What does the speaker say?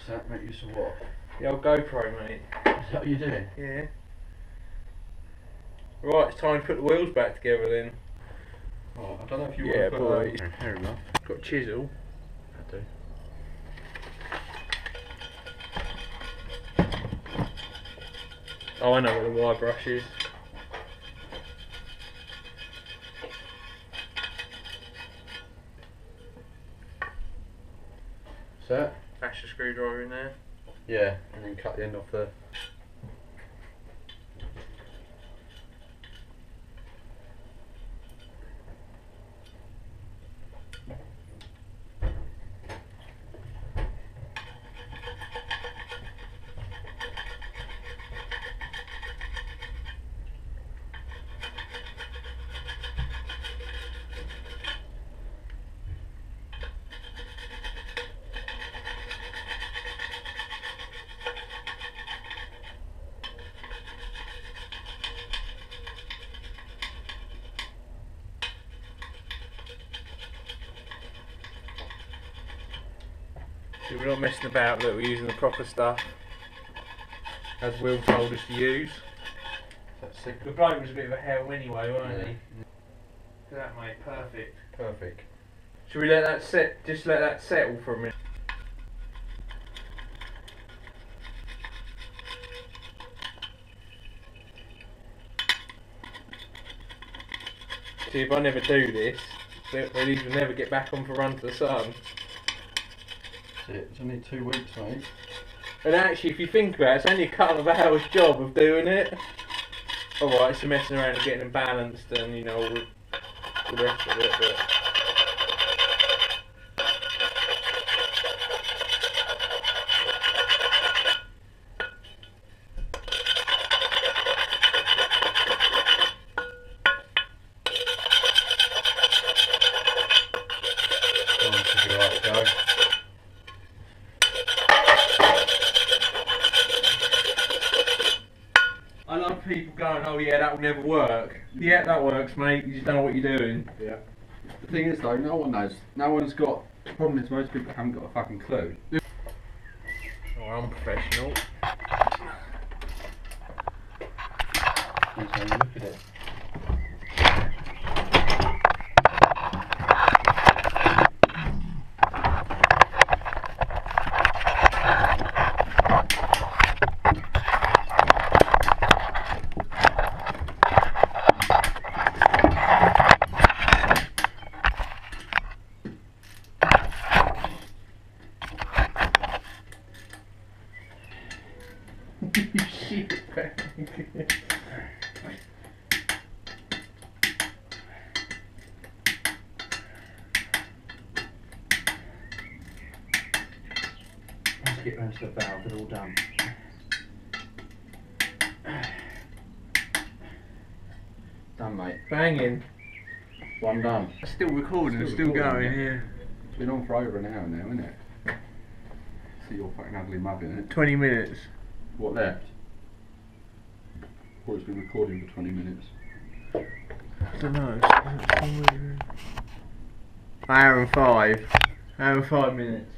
that? Make use of what? The old GoPro, mate. Is that what you're doing? Yeah. Right, it's time to put the wheels back together then. Oh, I don't know if you Yeah, want to boy. put fair enough. Got a chisel. I do. Oh, I know what the wire brush is. Set? Bash the screwdriver in there. Yeah, and then cut the end off the... So we're not messing about, look, we're using the proper stuff. As Will told us to use. That's sick. The bloke was a bit of a hell anyway, wasn't Yeah. he? Look at that, mate, perfect. Perfect. Should we let that set, just let that settle for a minute? See, if I never do this, these will never get back on for Run to the Sun. That's it. It's only 2 weeks, mate. And actually, if you think about it, it's only a couple of hours job of doing it. Alright, it's messing around and getting them balanced and, you know, all the rest of it, but... I love people going, oh yeah, that will never work. Yeah, that works, mate. You just don't know what you're doing. Yeah. The thing is though, no one knows. No one's got... The problem is most people haven't got a fucking clue. Oh, I'm professional. And so look at it. Shit, Let's get round to the valve, it's all done. Done, mate. Banging. One done. Still recording, Still still recording, going, yeah. yeah. It's been on for over an hour now, isn't it? See your fucking ugly mug in it. 20 minutes. What left? Or it's been recording for 20 minutes. I don't know. Hour and 5. Hour and 5 minutes.